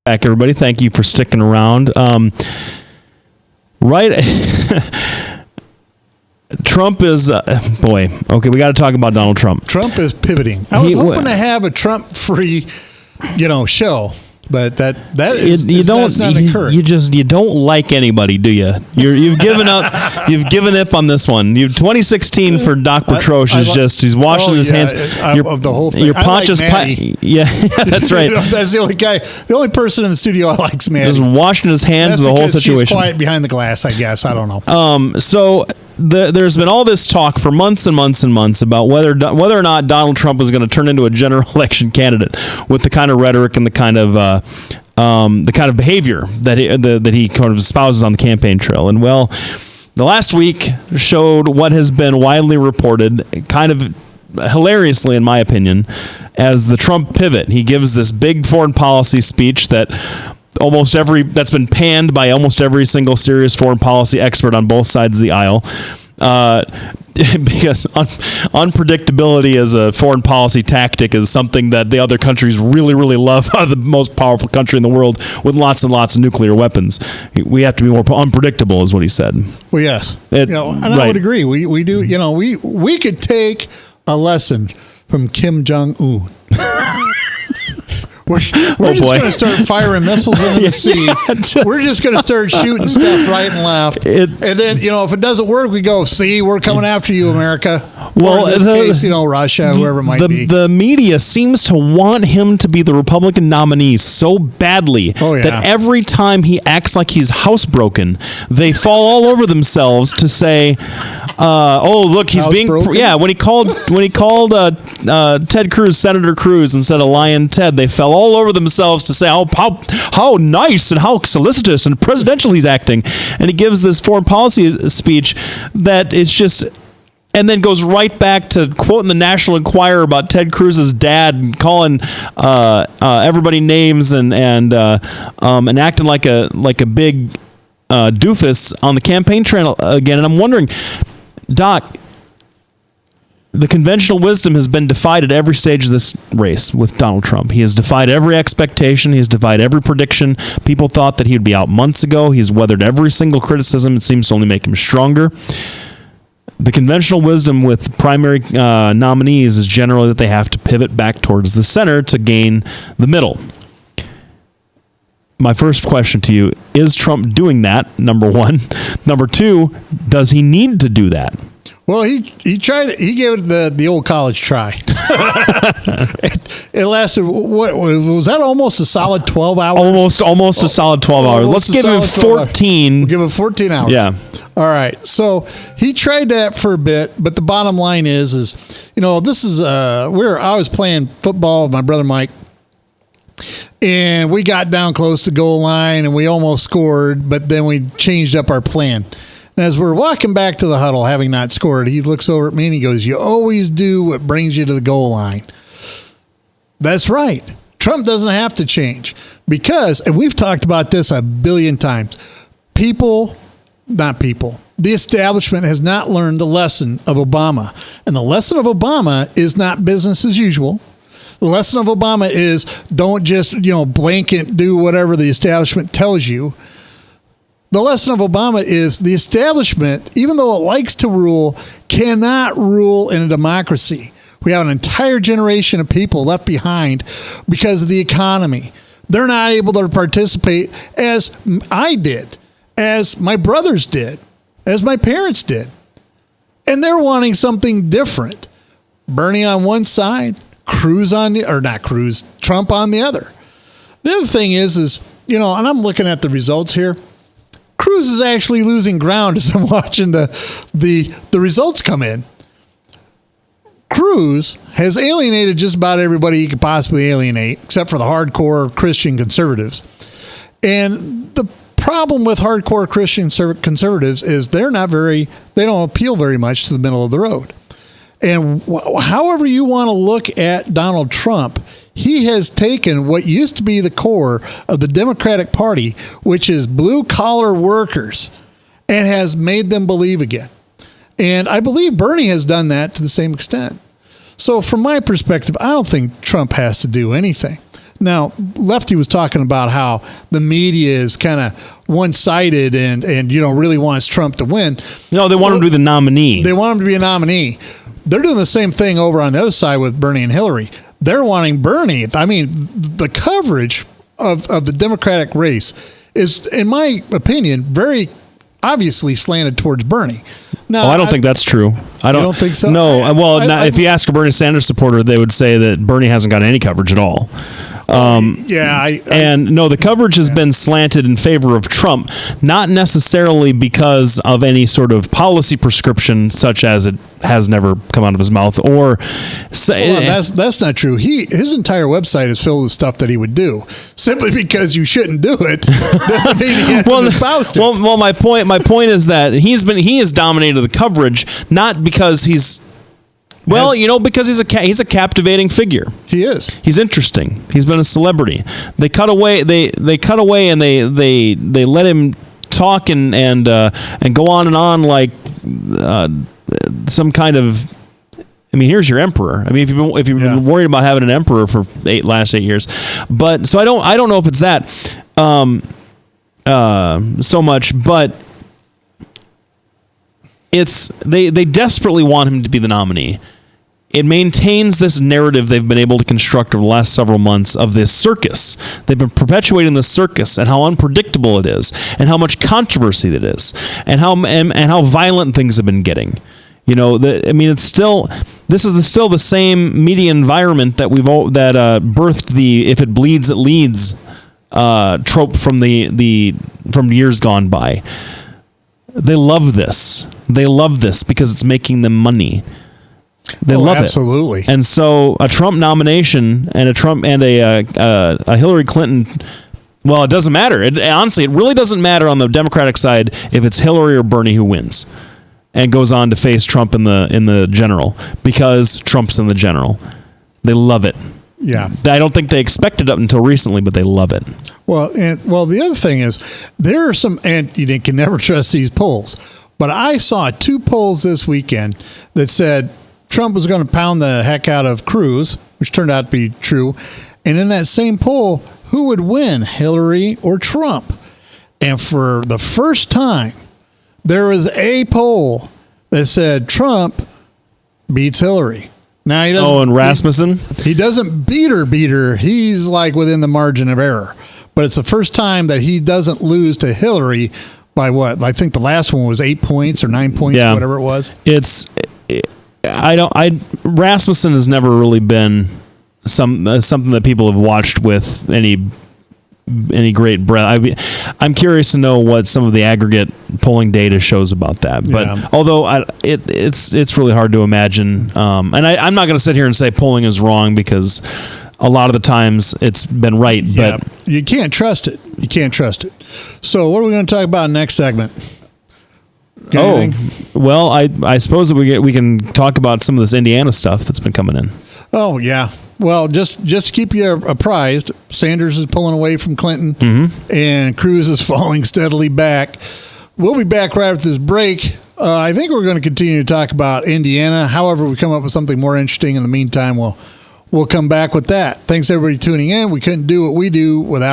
Back, everybody. Thank you for sticking around. Trump is boy. Okay, we got to talk about Donald Trump. Trump is pivoting. I was hoping to have a Trump-free, show, but that's not occurring. You don't like anybody, do you? You've given up. You've given up on this one. 2016 for Doc Petrosh is he's washing his hands. Of the whole thing. Your Pontius yeah, that's right. That's the only guy, the only person in the studio I likes Maddie. Just washing his hands of the whole situation. She's quiet behind the glass, I guess. I don't know. So there's been all this talk for months and months and months about whether or not Donald Trump is going to turn into a general election candidate with the kind of rhetoric and the kind of behavior that he kind of espouses on the campaign trail. And well, the last week showed what has been widely reported, kind of hilariously, in my opinion, as the Trump pivot. He gives this big foreign policy speech that's been panned by almost every single serious foreign policy expert on both sides of the aisle. Because unpredictability as a foreign policy tactic is something that the other countries really, really love out of the most powerful country in the world with lots and lots of nuclear weapons. We have to be more unpredictable, is what he said. Well, yes. I would agree. We do, we could take a lesson from Kim Jong-un. We're just going to start firing missiles into the sea. We're just going to start shooting stuff right and left. And then, if it doesn't work, we go, see, we're coming after you, America. Well, or in this case, Russia, whoever it might be. The media seems to want him to be the Republican nominee so badly that every time he acts like he's housebroken, they fall all over themselves to say, look, he's being when he called Ted Cruz Senator Cruz instead of Lion Ted, they fell all over themselves to say how nice and how solicitous and presidential he's acting. And he gives this foreign policy speech that is just, and then goes right back to quoting the National Enquirer about Ted Cruz's dad and calling everybody names and acting like a big doofus on the campaign trail again. And I'm wondering, Doc, the conventional wisdom has been defied at every stage of this race with Donald Trump. He has defied every expectation. He has defied every prediction. People thought that he would be out months ago. He's weathered every single criticism. It seems to only make him stronger. The conventional wisdom with primary nominees is generally that they have to pivot back towards the center to gain the middle. My first question to you, is Trump doing that, number one? Number two, does he need to do that? Well, he tried. He gave it the old college try. It lasted. What was that? Almost a solid 12 hours. Almost a solid 12 hours. Let's give him 14. We'll give him 14 hours. Yeah. All right. So he tried that for a bit, but the bottom line is this is I was playing football with my brother Mike, and we got down close to goal line and we almost scored, but then we changed up our plan. And as we're walking back to the huddle, having not scored, he looks over at me and he goes, "You always do what brings you to the goal line." That's right. Trump doesn't have to change because, and we've talked about this a billion times, the establishment has not learned the lesson of Obama. And the lesson of Obama is not business as usual. The lesson of Obama is don't just, blanket do whatever the establishment tells you. The lesson of Obama is the establishment, even though it likes to rule, cannot rule in a democracy. We have an entire generation of people left behind because of the economy. They're not able to participate as I did, as my brothers did, as my parents did. And they're wanting something different. Bernie on one side, Trump on the other. The other thing is, and I'm looking at the results here. Cruz is actually losing ground as I'm watching the results come in. Cruz has alienated just about everybody he could possibly alienate, except for the hardcore Christian conservatives. And the problem with hardcore Christian conservatives is they don't appeal very much to the middle of the road. And however you want to look at Donald Trump, he has taken what used to be the core of the Democratic Party, which is blue-collar workers, and has made them believe again. And I believe Bernie has done that to the same extent. So from my perspective, I don't think Trump has to do anything. Now, Lefty was talking about how the media is kind of one-sided and really wants Trump to win. No, they want him to be the nominee. They want him to be a nominee. They're doing the same thing over on the other side with Bernie and Hillary. They're wanting Bernie. I mean, the coverage of the Democratic race is, in my opinion, very obviously slanted towards Bernie. Now, I don't think that's true. I don't think so. No. If you ask a Bernie Sanders supporter, they would say that Bernie hasn't got any coverage at all. The coverage has been slanted in favor of Trump, not necessarily because of any sort of policy prescription, such as it has never come out of his mouth, or that's not true. His entire website is filled with stuff that he would do. Simply because you shouldn't do it doesn't mean he hasn't espoused it. Well, my point is that he has dominated the coverage, not because he's. Well, because he's a captivating figure. He is. He's interesting. He's been a celebrity. They cut away. They cut away, and they let him talk and go on and on like some kind of. I mean, here's your emperor. I mean, if you've been worried about having an emperor for last 8 years, but so I don't know if it's that so much, but. They desperately want him to be the nominee. It maintains this narrative they've been able to construct over the last several months of this circus. They've been perpetuating this circus and how unpredictable it is, and how much controversy it is, and how violent things have been getting. It's still the same media environment that birthed the "if it bleeds, it leads" trope from years gone by. They love this. They love this because it's making them money. They love absolutely. it. And so a Trump nomination and a Hillary Clinton, well, it doesn't matter. Honestly, it really doesn't matter on the Democratic side if it's Hillary or Bernie who wins and goes on to face Trump in the general, because Trump's in the general. They love it. Yeah. I don't think they expected it up until recently, but they love it. Well, the other thing is there are some, and you can never trust these polls, but I saw 2 polls this weekend that said Trump was going to pound the heck out of Cruz, which turned out to be true. And in that same poll, who would win, Hillary or Trump? And for the first time, there was a poll that said Trump beats Hillary. Now he doesn't. And Rasmussen? He doesn't beat her. He's like within the margin of error. But it's the first time that he doesn't lose to Hillary by what? I think the last one was 8 points or 9 points, whatever it was. Rasmussen has never really been something that people have watched with any great breadth. I'm curious to know what some of the aggregate polling data shows about that. But although it's really hard to imagine, and I'm not going to sit here and say polling is wrong, because a lot of the times it's been right. Yeah, but you can't trust it. You can't trust it. So what are we going to talk about next segment? Well, I suppose that we can talk about some of this Indiana stuff that's been coming in. Oh yeah. Well, just to keep you apprised, Sanders is pulling away from Clinton, and Cruz is falling steadily back. We'll be back right after this break. I think we're going to continue to talk about Indiana. However, we come up with something more interesting in the meantime, we'll come back with that. Thanks everybody tuning in. We couldn't do what we do without